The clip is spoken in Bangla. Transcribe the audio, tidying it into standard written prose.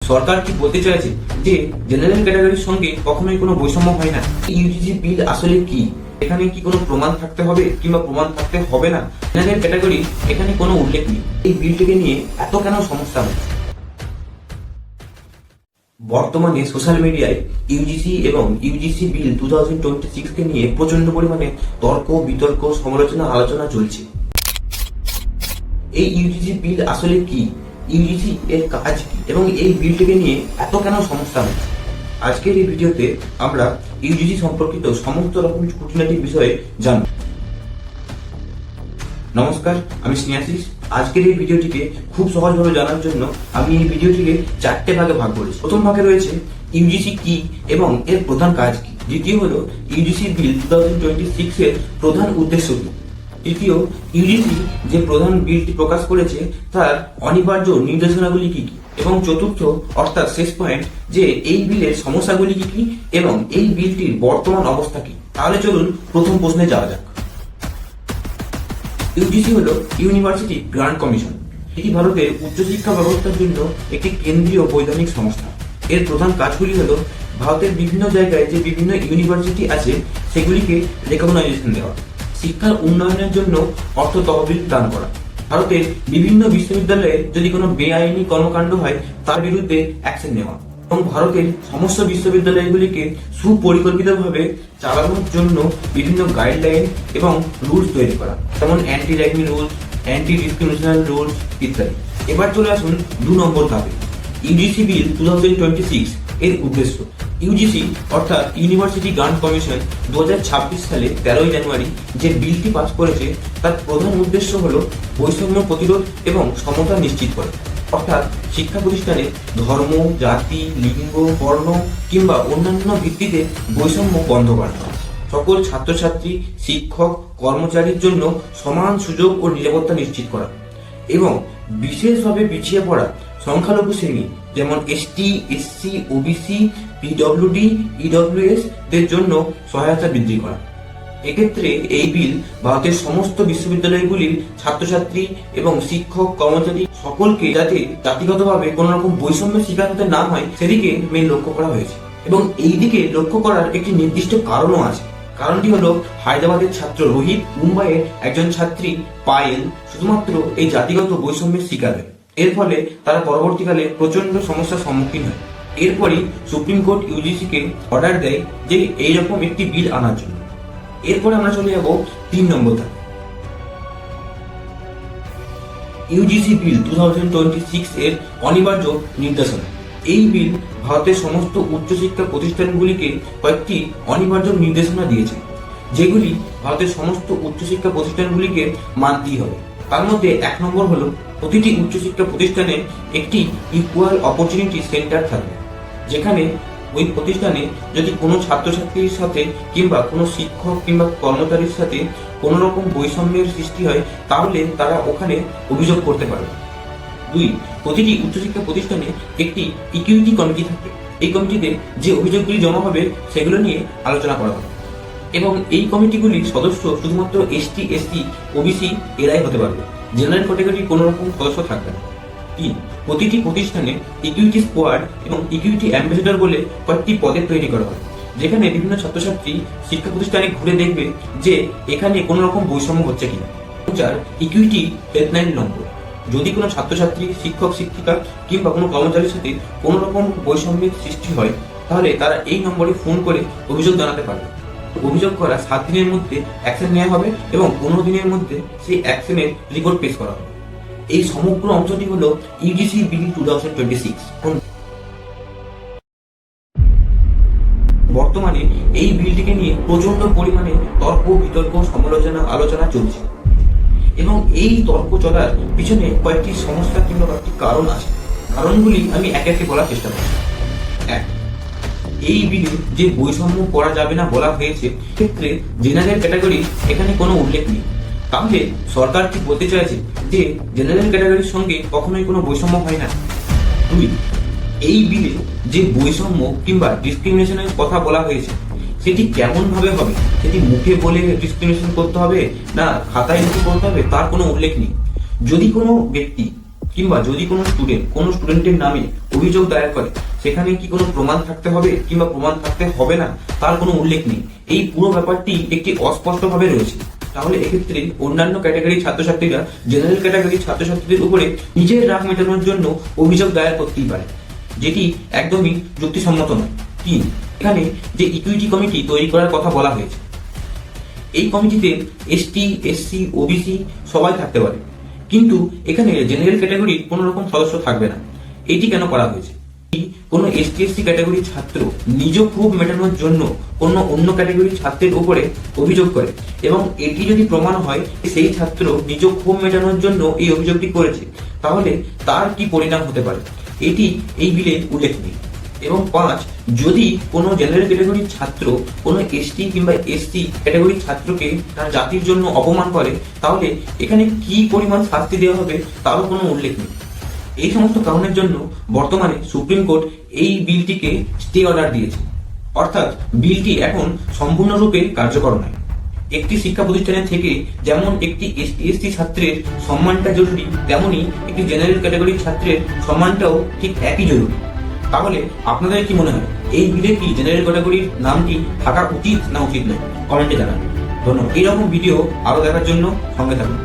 সরকার কি বলতে চাইছে যে জেনারেল ক্যাটাগরির সঙ্গে কখনোই কোনো বৈষম্য হয় না? ইউজিসি বিল আসলে কি? এখানে কি কোনো প্রমাণ থাকতে হবে কিংবা প্রমাণ থাকতে হবে না? জেনারেল ক্যাটাগরি এখানে কোনো উল্লেখ নেই। এই বিলটিকে নিয়ে এত কেন সমস্যা হচ্ছে? বর্তমানে সোশ্যাল মিডিয়ায় ইউজিসি এবং ইউজিসি বিল 2026 কে নিয়ে প্রচন্ড পরিমাণে তর্ক বিতর্ক সমালোচনা আলোচনা চলছে। এই ইউজিসি বিল আসলে কি? ইউজিসি এর কাজ কি এবং এই বিলটিকে নিয়ে এত কেন সমস্যা হচ্ছে? আজকের এই ভিডিওতে আমরা ইউজিসি সম্পর্কিত সমস্ত রকম খুঁটিনাটি বিষয়ে জানব। নমস্কার, আমি স্নেহাশিস। আজকের এই ভিডিওটিকে খুব সহজভাবে জানার জন্য আমি এই ভিডিওটিকে 4টে ভাগে ভাগ করেছি। প্রথম ভাগে রয়েছে ইউজিসি কি এবং এর প্রধান কাজ কি। দ্বিতীয় হলো ইউজিসি বিল 2026 এর প্রধান উদ্দেশ্য কি। তৃতীয়, ইউজিসি যে প্রধান বিলটি প্রকাশ করেছে তার অনিবার্য নির্দেশনাগুলি কি কি। এবং চতুর্থ অর্থাৎ শেষ পয়েন্ট, যে এই বিলের সমস্যাগুলি কি কি এবং এই বিলটির বর্তমান অবস্থা কি। তাহলে চলুন প্রথম প্রশ্নে যাওয়া যাক। ইউজিসি হলো ইউনিভার্সিটি গ্রান্ট কমিশন। এটি ভারতের উচ্চশিক্ষা ব্যবস্থার জন্য একটি কেন্দ্রীয় বৈধানিক সংস্থা। এর প্রধান কাজগুলি হলো ভারতের বিভিন্ন জায়গায় যে বিভিন্ন ইউনিভার্সিটি আছে সেগুলিকে রেকগনাইজেশন দেওয়া, শিক্ষার উন্নয়নের জন্য অর্থ তহবিল দান করা, ভারতের বিভিন্ন বিশ্ববিদ্যালয়ে যদি কোনো বেআইনি কর্মকাণ্ড হয় তার বিরুদ্ধে অ্যাকশন নেওয়া এবং ভারতের সমস্ত বিশ্ববিদ্যালয়গুলিকে সুপরিকল্পিতভাবে চালানোর জন্য বিভিন্ন গাইডলাইন এবং রুলস তৈরি করা, যেমন anti ragging rules, anti discrimination rules ইত্যাদি। এবার চলে আসুন 2 নম্বর ধাপে, ইউজিসি বিল 2026 এর উদ্দেশ্য। ইউজিসি অর্থাৎ ইউনিভার্সিটি গ্রান্ট কমিশন 2026 সালে 13ই জানুয়ারি যে বিলটি পাস করেছে তার প্রধান উদ্দেশ্য হলো বৈষম্য প্রতিরোধ এবং সমতা নিশ্চিত করা। অর্থাৎ শিক্ষা প্রতিষ্ঠানে ধর্ম, জাতি, লিঙ্গ, বর্ণ কিংবা অন্যান্য ভিত্তিতে বৈষম্য বন্ধ করা, সকল ছাত্রছাত্রী, শিক্ষক, কর্মচারীর জন্য সমান সুযোগ ও নিরাপত্তা নিশ্চিত করা এবং বিশেষভাবে পিছিয়ে পড়া সংখ্যালঘু শ্রেণী যেমন ST, SC, OBC, PWD, EWS দের জন্য সহায়তা বৃদ্ধি করা। এক্ষেত্রে এই বিল ভারতের সমস্ত বিশ্ববিদ্যালয়গুলির ছাত্রছাত্রী এবং শিক্ষক কর্মচারী সকলকে যাতে জাতিগতভাবে কোনো রকম বৈষম্যের শিকার হতে না হয় সেদিকে মেন লক্ষ্য করা হয়েছে। এবং এই দিকে লক্ষ্য করার একটি নির্দিষ্ট কারণও আছে। কারণটি হলো হায়দ্রাবাদের ছাত্র রোহিত, মুম্বাইয়ের একজন ছাত্রী পায়েল শুধুমাত্র এই জাতিগত বৈষম্যের শিকার হয়। এর ফলে তারা পরবর্তীকালে প্রচন্ড সমস্যার সম্মুখীন হয়। এরপরই সুপ্রিম কোর্ট ইউজিসিকে অর্ডার দেয় যে এইরকম একটি বিল আনার জন্য। এরপরে আমরা চলে যাব 3 নম্বর ধাপে, ইউজিসি বিল 2026 এর অনিবার্য নির্দেশনা। এই বিল ভারতের সমস্ত উচ্চশিক্ষা প্রতিষ্ঠানগুলিকে কয়েকটি অনিবার্য নির্দেশনা দিয়েছে, যেগুলি ভারতের সমস্ত উচ্চশিক্ষা প্রতিষ্ঠানগুলিকে মানতেই হবে। তার মধ্যে 1 নম্বর হলো প্রতিটি উচ্চশিক্ষা প্রতিষ্ঠানে একটি ইকুয়াল অপরচুনিটি সেন্টার থাকবে, যেখানে ওই প্রতিষ্ঠানে যদি কোনো ছাত্রছাত্রীর সাথে কিংবা কোনো শিক্ষক কিংবা কর্মচারীর সাথে কোনো রকম বৈষম্যের সৃষ্টি হয় তাহলে তারা ওখানে অভিযোগ করতে পারবে। 2, প্রতিটি উচ্চশিক্ষা প্রতিষ্ঠানে একটি ইকুইটি কমিটি থাকবে। এই কমিটিতে যে অভিযোগগুলি জমা হবে সেগুলো নিয়ে আলোচনা করা হবে এবং এই কমিটিগুলির সদস্য শুধুমাত্র এসটি, এসসি, ওবিসি এরাই হতে পারবে। জেনারেল ক্যাটাগরির কোনো রকম সদস্য থাকবে না। 3, প্রতিটি প্রতিষ্ঠানে ইকুইটি স্কোয়াড এবং ইকুইটি অ্যাম্বাসেডর বলে কয়েকটি পদের তৈরি করা হয়, যেখানে বিভিন্ন ছাত্রছাত্রী শিক্ষা প্রতিষ্ঠানে ঘুরে দেখবে যে এখানে কোনো রকম বৈষম্য হচ্ছে কিনা। 4, ইকুইটি হেল্পলাইন নম্বর। যদি কোনো ছাত্রছাত্রী, শিক্ষক, শিক্ষিকা কিংবা কোনো কর্মচারীর সাথে কোনো রকম বৈষম্যের সৃষ্টি হয় তাহলে তারা এই নম্বরে ফোন করে অভিযোগ জানাতে পারবে। অভিযোগ করা 7 দিনের মধ্যে অ্যাকশন নেওয়া হবে এবং 15 দিনের মধ্যে সেই অ্যাকশনের রিপোর্ট পেশ করা হবে। এই সমগ্র অংশটি হলো ইউজিসি বিল 2026। বর্তমানে এই বিলটিকে নিয়ে প্রচন্ড পরিমাণে তর্ক বিতর্ক সমালোচনা আলোচনা চলছে এবং এই তর্ক চলার পিছনে কয়েকটি সমস্যা কিংবা কয়েকটি কারণ আছে। কারণগুলি আমি একে একে বলার চেষ্টা করব। 1, এই বিলে যে বৈষম্য করা যাবে না বলা হয়েছে ক্ষেত্রে জেনারেল ক্যাটাগরি এখানে কোনো উল্লেখ নেই। তাহলে সরকার কি বলতে চাইছে যে জেনারেল ক্যাটাগরির সঙ্গে কখনোই কোনো বৈষম্য হয় না? 2, এই বিলে যে বৈষম্য কিংবা ডিসক্রিমিনেশনের কথা বলা হয়েছে সেটি কেমন ভাবে হবে, সেটি মুখে বলে ডিসক্রিমিনেশন করতে হবে না খাতায় লিখে করতে হবে তার কোনো উল্লেখ নেই। যদি কোনো ব্যক্তি কিংবা যদি কোনো স্টুডেন্টের নামে অভিযোগ দায়ের করে, সেখানে কি কোনো প্রমাণ থাকতে হবে কিংবা প্রমাণ থাকতে হবে না তার কোনো উল্লেখ নেই। এই পুরো ব্যাপারটি একটি অস্পষ্টভাবে রয়েছে। তাহলে এক্ষেত্রে অন্যান্য ক্যাটাগরির ছাত্রছাত্রীরা জেনারেল ক্যাটাগরির ছাত্রছাত্রীদের উপরে নিজের রাগ মেটানোর জন্য অভিযোগ দায়ের করতেই পারে, যেটি একদমই যুক্তিসম্মত নয়। 3, এখানে যে ইকুইটি কমিটি তৈরি করার কথা বলা হয়েছে, এই কমিটিতে এসটি, এসসি, ওবিসি সবাই থাকতে পারে, কিন্তু এখানে জেনারেল ক্যাটাগরির কোনো রকম সদস্য থাকবে না। এটি কেন করা হয়েছে? কোনো এসটি, এসসি ক্যাটাগরির ছাত্র নিজ ক্ষোভ মেটানোর জন্য কোনো অন্য ক্যাটাগরির ছাত্রের উপরে অভিযোগ করে এবং এটি যদি প্রমাণ হয় সেই ছাত্র নিজ ক্ষোভ মেটানোর জন্য এই অভিযোগটি করেছে, তাহলে তার কি পরিণাম হতে পারে এটি এই বিলে উল্লেখ নেই। এবং 5, যদি কোনো জেনারেল ক্যাটাগরির ছাত্র কোনো এসটি কিংবা এসসি ক্যাটাগরির ছাত্রকে তার জাতির জন্য অপমান করে, তাহলে এখানে কি পরিমাণ শাস্তি দেওয়া হবে তারও কোনো উল্লেখ নেই। এই সমস্ত কারণের জন্য বর্তমানে সুপ্রিম কোর্ট এই বিলটিকে স্টে অর্ডার দিয়েছে, অর্থাৎ বিলটি এখন সম্পূর্ণরূপে কার্যকর নয়। একটি শিক্ষা প্রতিষ্ঠানের থেকে যেমন একটি এসটি, এসসি ছাত্রের সম্মানটা জরুরি, তেমনি একটি জেনারেল ক্যাটাগরির ছাত্রের সম্মানটাও ঠিক একই জরুরি। তাহলে আপনাদের কি মনে হয়, এই বিলে কি জেনারেল ক্যাটাগরির নামটি থাকা উচিত না উচিত নয়? কমেন্টে জানান। ধন্যবাদ। এইরকম ভিডিও আরো দেখার জন্য সঙ্গে থাকুন।